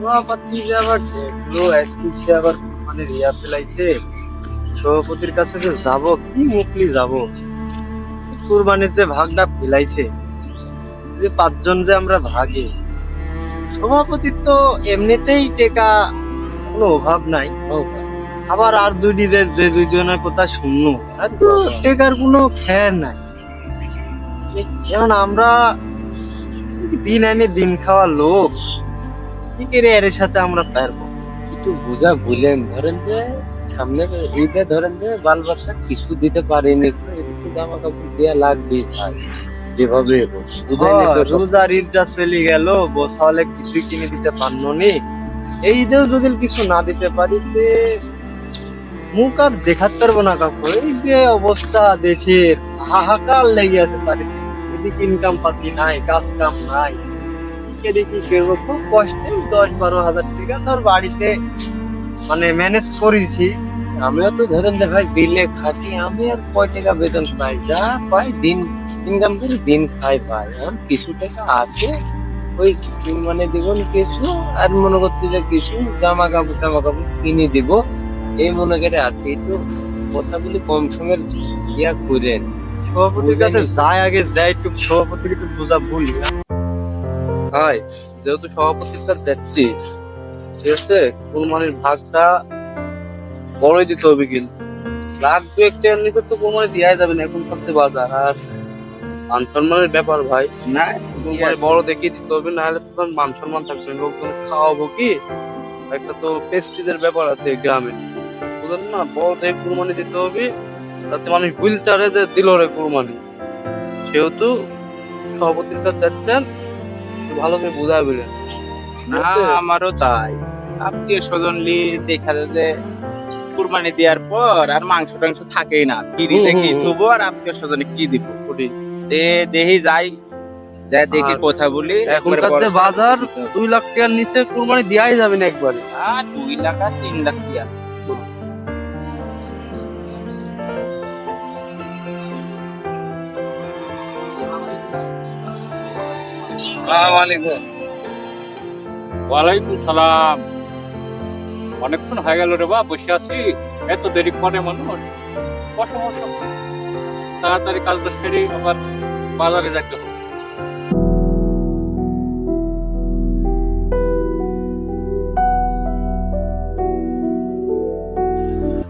সভাপতি যে আবার দেখলো আজকে সে আবার মানে রিয়া ফেলাইছে। সভাপতির কাছে যে যাব, কি মুখলি যাব? কুরবানির যে ভাগটা ফেলাইছে, যে পাঁচজন যে আমরা ভাগে, সভাপতির তো এমনিতেই টেকা কোনো অভাব নাই। আবার আর দুইটি যে যে দুইজনের কথা শুনলো, আর তো টেকার কোনো খেয়াল নাই। যেমন আমরা দিন আনি দিন খাওয়া লোক, কি করে এর সাথে আমরা পারবো? একটু বুঝা বললেন, ধরেন যে সামনে ঈদে ধরেন যে বাল বাচ্চা কিছু দিতে পারেনি, একটু জামা কাপড় দেওয়া লাগবেই ভাই, যেভাবে হোক। বুঝাইলে তো সব- রোজার ঈদটা চলে গেল, বসালে কিছুই কিনে দিতে পারলো নি। এই ঈদেও যদি কিছু না দিতে পারি, তে মুখ আর দেখাতে পারবো না কাকু। এই যে অবস্থা দেশের, হাহাকার লেগে আছে চারিদিকে, এদিকে ইনকাম পাতি নাই, কাজ কাম নাই। এদিকে কি করবো? খুব কষ্টে 10-12 হাজার টাকা ধর বাড়িতে মানে ম্যানেজ করেছি। আমিও তো ধরেন যে ভাই বিলে খাটি, আমি আর কয় টাকা বেতন পাই? যা পাই দিন ইনকাম করে দিন খাই ভাই। এখন কিছু টাকা আছে, ওই মানে দিব কিছু, আর মনে করতে যে কিছু জামা কাপড় কিনে দিব, এই মনে করে আছে। একটু কথাগুলি কম সময়ের ইয়া করেন। সভাপতির কাছে যাই, আগে যাই একটু সভাপতিকে একটু বোঝা বলি। ভাই, যেহেতু সভাপতির কাছে যাচ্ছি, ঠিক আছে, কোরবানির ভাগটা বড়ই দিতে হবে, কিন্তু লাখ দু একটা নিতে তো কোরবানি দেওয়া যাবে না এখন করতে বাজার আর মান সম্মানের ব্যাপার ভাই। না কোরবানি বড় দেখে দিতে হবে, না হলে তো মান সম্মান থাকবে না, লোকজন খাওয়াবো কি? একটা তো প্রেস্টিজের ব্যাপার আছে গ্রামে, বুঝলেন না? বড় দেখে কোরবানি দিতে হবে, যাতে মানুষ বুঝতে পারে যে দিল রে কোরবানি। সেহেতু সভাপতির কাছে যাচ্ছেন, একটু ভালো করে বুঝাবেন। না, আমারও তাই। আত্মীয় স্বজন দেখা যায় যে কুরবানি দেওয়ার পর আর মাংস টাংস থাকেই না, ফ্রিজে কি থুবো আর আত্মীয় স্বজনে কি দিব? দেহি যাই, যা দেখি আর কথা বলি। এখনকার যে বাজার 2 লাখ টাকার নিচে কোরবানি দেওয়াই যাবে না একবারে। 2 লাখ আর 3 লাখ দিয়া ওয়ালাইকুম সালাম। অনেকক্ষণ হয়ে গেল রে বা, বসে আছি। এত দেরি করে মানুষ? বসো বসো, তাড়াতাড়ি কাজটা সেরে আবার বাজারে যেতে হবে।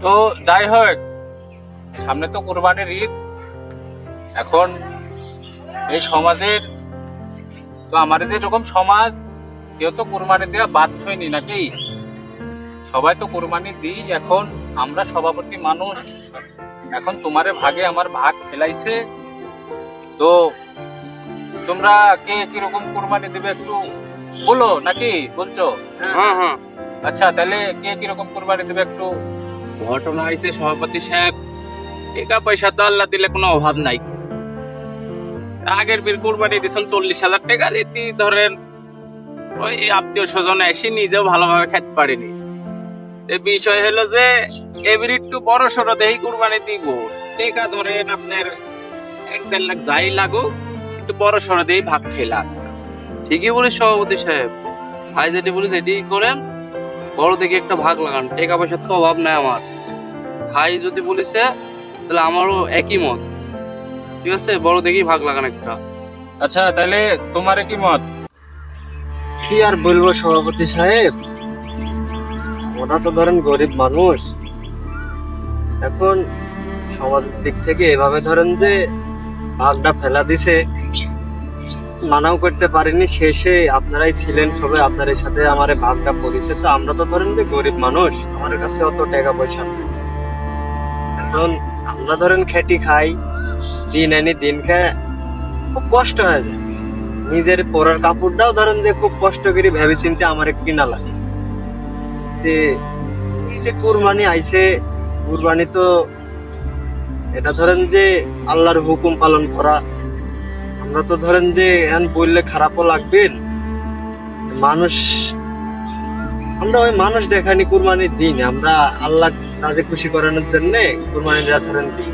তো যাই হোক, সামনে তো কোরবানির ঈদ। এখন এই সমাজের, তো আমাদের যেরকম সমাজ, কেউ তো কোরবানি দেওয়া বাধ্যই নি নাকি? সবাই তো কোরবানি দিই। এখন আমরা সভাপতি মানুষ, এখন তোমারে ভাগে আমার ভাগ ফেলাইছে। তো তোমরা কে কিরকম কোরবানি দেবে একটু বলো, নাকি বলছো? হ্যাঁ, আচ্ছা, তাহলে কে কিরকম কোরবানি দেবে একটু? ঘটনা হয়েছে সভাপতি সাহেব, টাকা পয়সা তো আল্লাহ দিলে কোনো অভাব নাই। আগের বীর কুরবানি দিয়েছেন 40,000 টাকা, দিতে ধরেন ওই আত্মীয় স্বজন এসে নিজেও ভালোভাবে খেতে পারেনি। বিষয় হলো যে এবার একটু বড় সড়ো দেহি কুরবানি দিব, টাকা ধরেন আপনার 1-1.5 লাখ যাই লাগুক, একটু বড় সড়ো দেহি ভাগ ফেলা। ঠিকই বলিস সভাপতি সাহেব, ভাই যেটি বলিস এটি করেন। বড় দেখে একটা ভাগ লাগান, টাকা পয়সার তো অভাব নাই আমার। ভাই যদি বলিছে তাহলে আমারও একই মত। ঠিক আছে, বড় দেখেই ভাগ লাগান একটা। আচ্ছা, তাহলে তোমার কি মত? কি আর বলবো সভাপতি সাহেব, ওরা তো ধরেন গরিব মানুষ। এখন সমাজের দিক থেকে এভাবে ধরেন যে ভাগটা ফেলা দিছে, মানাও করতে পারিনি। শেষে আপনারাই ছিলেন সবাই, আপনাদের সাথে আমার এই ভাগটা পড়েছে। তো আমরা তো ধরেন যে গরিব মানুষ, আমাদের কাছে অত টাকা পয়সা নেই। এখন আমরা ধরেন খেটি খাই, দিন আনি দিন খায়, খুব কষ্ট হয়ে যায়। নিজের পরার কাপড়টাও ধরেন যে খুব কষ্ট করে ভেবে চিন্তে আমার কিনা লাগে। যে এই যে কুরবানি আইছে, কুরবানি তো এটা ধরেন যে আল্লাহর হুকুম পালন করা। আমরা তো ধরেন যে এখন বললে খারাপও লাগবেন মানুষ, আমরা ওই মানুষ দেখানি কুরবানির দিন, আমরা আল্লাহ রাজে খুশি করানোর জন্য কুরবানিটা ধরেন দিই।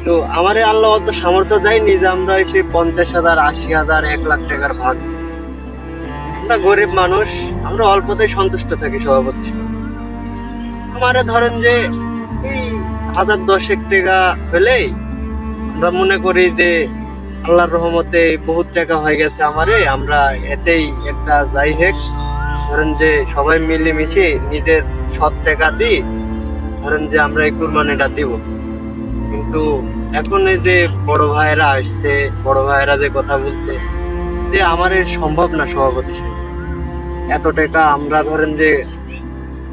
তো আমারে আল্লাহ অত সামর্থ্য দেয়নি যে আমরা এসে 50,000, 80,000, 1 লাখ টাকার ভাগ। আমরা গরিব মানুষ, আমরা অল্পতেই সন্তুষ্ট থাকি সভাপতি সাহেব। আমারে ধরেন যে এই 1010 টাকা হলেই আমরা মনে করি যে আল্লাহর রহমতে বহুত টাকা হয়ে গেছে আমারে, আমরা এতেই একটা যাই হোক ধরেন যে সবাই মিলেমিশে নিজের সৎ টাকা দিই ধরেন যে আমরা এই কুরবানিটা দিব। কিন্তু এখন এই যে বড় ভাইয়েরা আসছে, বড় ভাইয়েরা যে কথা বলছে যে আমার এর সম্ভব না সভাপতি সাহেব, এত টাকা আমরা ধরেন যে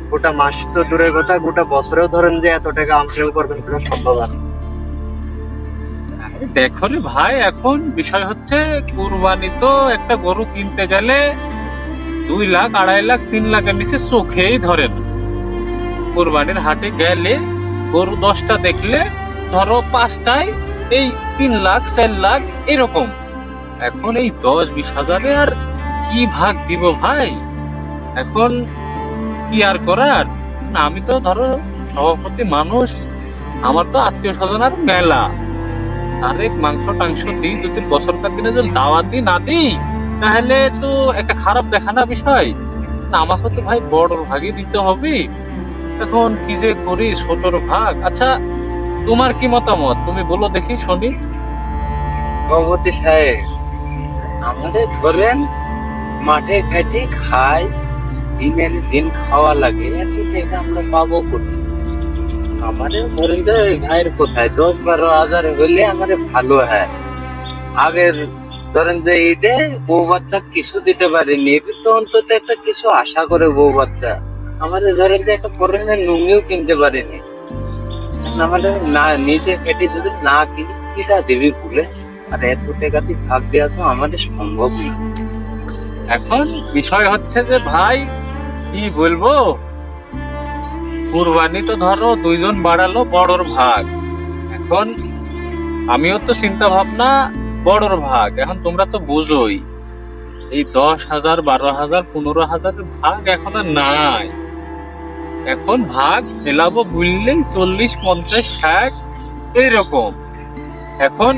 গোটা মাস তো দূরের কথা, গোটা বছরেও ধরেন যে এত টাকা আমরাও করবেন কোনো সম্ভব না। দেখো রে ভাই, এখন বিষয় হচ্ছে কুরবানি তো একটা গরু কিনতে গেলে 2 লাখ 2.5 লাখ 3 লাখের নিচে চোখেই ধরে না। কুরবানির হাটে গেলে গরু 10টা দেখলে ধরো 5টায় এই 3 লাখ 4 লাখ এরকম। এখন এই 10-20 হাজারে আর কি ভাগ দিব ভাই? এখন কি আর করার না, আমি তো ধরো সভাপতি মানুষ, আমার তো আত্মীয় স্বজন আর মেলা, আরেক মাংস টাংস দিই, যদি বছরকার দিনে যদি দাওয়াত দিই না দিই তাহলে তো একটা খারাপ দেখা না বিষয় না। আমাকে তো ভাই বড়র ভাগে দিতে হবে। এখন কি যে করি, ছোটর ভাগ। আচ্ছা তোমার কি মতামত, তুমি বলো দেখি শুনি। সভাপতি সাহেব, আমাদের ধরেন মাঠে ঘাটে খাই, দিনের দিন খাওয়া লাগে, এত টাকা আমরা পাবো কোথায়? আমাদের ধরেন তো ভাইয়ের কোথায় 10-12 হাজার হলে আমাদের ভালো হয়। আগের ধরেন যে ঈদে বউ বাচ্চা কিছু দিতে পারিনি, এবার তো অন্তত একটা কিছু আশা করে বউ বাচ্চা আমাদের ধরেন যে একটা পরনের লুঙ্গিও কিনতে পারিনি। আমাদের না নিজে পেটে যদি না কিনি কিটা দেবী ভুলে, আর এত টাকাতে ভাগ দেওয়া তো আমাদের সম্ভব না। এখন বিষয় হচ্ছে যে ভাই কি বলবো, কুরবানি তো ধরো 2 জন বাড়ালো বড়র ভাগ। এখন আমিও তো চিন্তা ভাবনা বড়র ভাগ। এখন তোমরা তো বুঝোই এই 10,000 12,000 15,000 ভাগ এখন আর নাই। এখন ভাগ মেলাবো বুঝলেই 40 50 60 এইরকম। এখন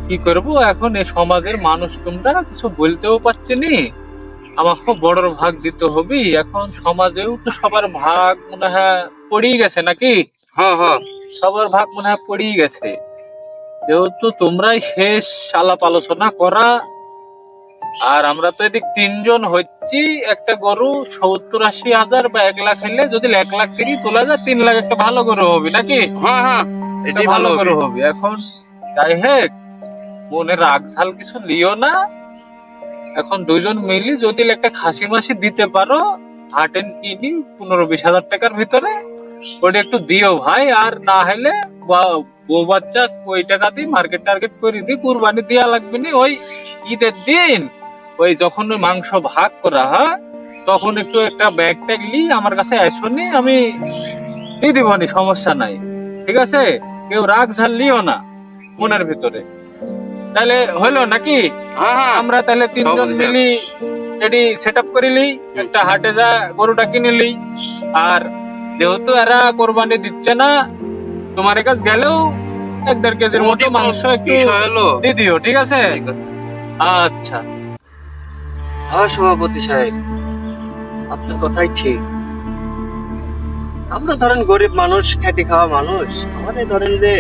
কি করব, এখন এই সমাজের মানুষ তোমরা কিছু বলতেও পারছি নি, আমাকে বড়র ভাগ দিতে হবে। এখন সমাজেও তো সবার ভাগ মনে হয় পড়েই গেছে নাকি? হ্যাঁ হ্যাঁ, সবার ভাগ মনে হয় পড়েই গেছে। যেহেতু তোমরাই শেষ আলাপ আলোচনা করা, আর আমরা তো এদিক 3 জন হচ্ছি, একটা গরু 70-80 হাজার বা 1 লাখ হলে যদি 1 লাখ সিঁড়ি তোলা যায় 3 লাখ একটা ভালো গরু হবে নাকি? হ্যাঁ হ্যাঁ, একটা এটাই ভালো ভালো গরু হবে। হবে। এখন যাই হোক, মনে রাগ ঝাল কিছু লিও না। এখন 2 জন মিলি যদি একটা খাসি মাসি দিতে পারো, হাটেন কিনি 15-20 হাজার টাকার ভিতরে, ওটা একটু দিও ভাই। আর না হলে বউ বাচ্চা ওই টাকা দিয়ে মার্কেট টার্গেট করে দিই, কুরবানি দেওয়া লাগবে না। ওই ঈদের দিন ওই যখন ওই মাংস ভাগ করা হয় তখন একটু একটা ব্যাগ ট্যাগ লি আমার কাছে আসনি, আমি দিয়ে দিব নি, সমস্যা নাই। ঠিক আছে, কেউ রাগ ঝাল লিও না মনের ভিতরে। তাহলে হলো নাকি? হ্যাঁ হ্যাঁ, আমরা তাহলে 3 জন সব মিলি এটি সেট আপ করিলি, একটা হাটে যা গরুটা কিনিলি। আর যেহেতু এরা কোরবানি দিচ্ছে না, তোমার কাছে গেলেও 1-1.5 কেজির মতো মাংস একটু বিষয় হলো দিয়ে দিও, ঠিক আছে? ঠিক আছে। আচ্ছা। হ্যাঁ সভাপতি সাহেব, আপনার কথাই ঠিক। আমরা ধরেন গরিব মানুষ, খেটে খাওয়া মানুষ, আমাদের ধরেন যে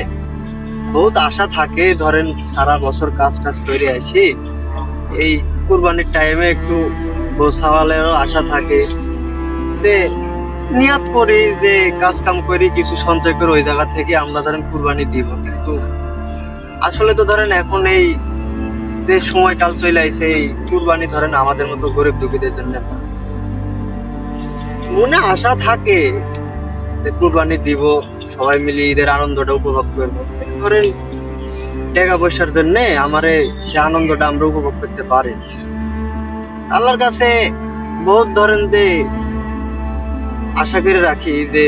বহুত আশা থাকে, ধরেন সারা বছর কাজ টাজ করে আসি, এই কুরবানির টাইমে একটু গোছাওয়ালেরও আশা থাকে যে নিয়াত করি যে কাজ কাম করি কিছু সঞ্চয় করে ওই জায়গা থেকে আমরা ধরেন কুরবানি দিব। কিন্তু আসলে তো ধরেন এখন এই যে সময়কাল চলে আইছে, এই কুরবানি ধরেন আমাদের মতো গরিব দুঃখীদের জন্য না। মনে আশা থাকে যে কুরবানি দিব, সবাই মিলে ঈদের আনন্দটা উপভোগ করবো। ধরেন টাকা পয়সার জন্য আমারে সে আনন্দটা আমরা উপভোগ করতে পারি। আল্লাহর কাছে বহুত ধরেন যে আশা করে রাখি যে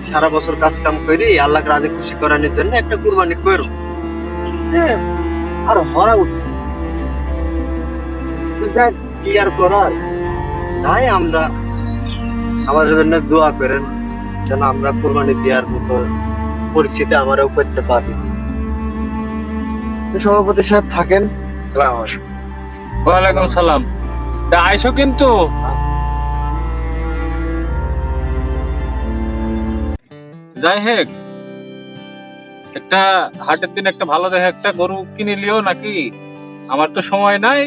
সারা বছর কাজ কাম করি আল্লাহকে রাজি খুশি করানোর জন্য একটা কুরবানি করব, আর হওয়া উঠে যাক কি আর করার। তাই আমরা আমাদের জন্য দোয়া করেন যেন আমরা কুরবানি দেওয়ার মতো পরিস্থিতি আমরাও করতে পারি। সভাপতি সাহেব থাকেন। ওয়ালাইকুম সালাম। তা আইসো কিন্তু। যাই হোক, একটা হাটের দিন একটা ভালো দেখে একটা গরু কিনে লিও নাকি? আমার তো সময় নাই,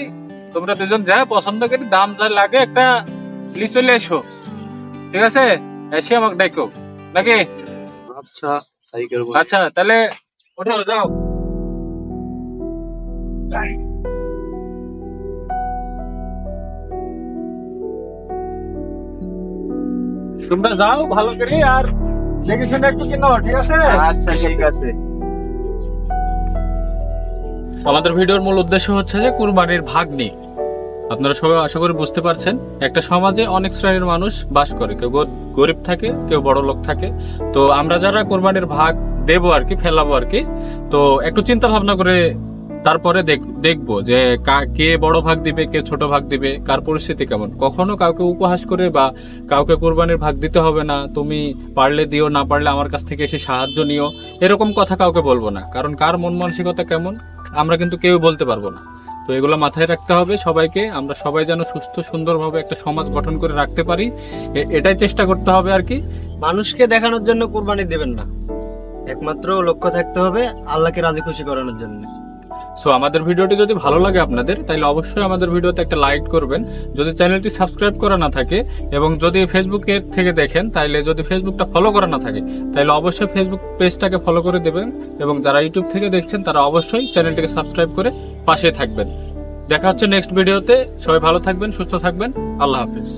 তোমরা দুজন যা পছন্দ করি, দাম যা লাগে একটা লি চলে এসো, ঠিক আছে? এসে আমাকে ডাকো নাকি? আচ্ছা তাই করবো। আচ্ছা তাহলে ওঠো, যাও। তোমরা যাও ভালো করে, আর দেখে শুনে একটু কিনো, ঠিক আছে? আচ্ছা ঠিক আছে। আমাদের ভিডিওর মূল উদ্দেশ্য হচ্ছে যে কুরবানির ভাগ নিয়ে। আপনারা সবাই আশা করি বুঝতে পারছেন, একটা সমাজে অনেক শ্রেণীর মানুষ বাস করে, কেউ গরিব থাকে, কেউ বড় লোক থাকে। তো আমরা যারা কুরবানির ভাগ দেবো আর কি, ফেলাবো আর কি, তো একটু চিন্তা ভাবনা করে তারপরে দেখবো যে কে বড় ভাগ দিবে, কে ছোট ভাগ দিবে, কার পরিস্থিতি কেমন। কখনো কাউকে উপহাস করে বা কাউকে কুরবানির ভাগ দিতে হবে না, তুমি পারলে দিও, না পারলে আমার কাছ থেকে এসে সাহায্য নিও, এরকম কথা কাউকে বলবো না। কারণ কার মন মানসিকতা কেমন আমরা কিন্তু কেউ বলতে পারবো না। তো এগুলো মাথায় রাখতে হবে সবাইকে। আমরা সবাই যেন সুস্থ সুন্দরভাবে একটা সমাজ গঠন করে রাখতে পারি, এটাই চেষ্টা করতে হবে আর কি। মানুষকে দেখানোর জন্য কুরবানি দেবেন না, একমাত্র লক্ষ্য থাকতে হবে আল্লাহকে রাজি খুশি করানোর জন্য। সো আমাদের ভিডিওটি যদি ভালো লাগে আপনাদের, তাহলে অবশ্যই আমাদের ভিডিওতে একটা লাইক করবেন। যদি চ্যানেলটি সাবস্ক্রাইব করা না থাকে এবং যদি ফেসবুকে থেকে দেখেন, তাহলে যদি ফেসবুকটা ফলো করা না থাকে, তাহলে অবশ্যই ফেসবুক পেজটাকে ফলো করে দেবেন। এবং যারা ইউটিউব থেকে দেখছেন তারা অবশ্যই চ্যানেলটিকে সাবস্ক্রাইব করে পাশে থাকবেন। দেখা হচ্ছে নেক্সট ভিডিওতে। সবাই ভালো থাকবেন, সুস্থ থাকবেন। আল্লাহ হাফিজ।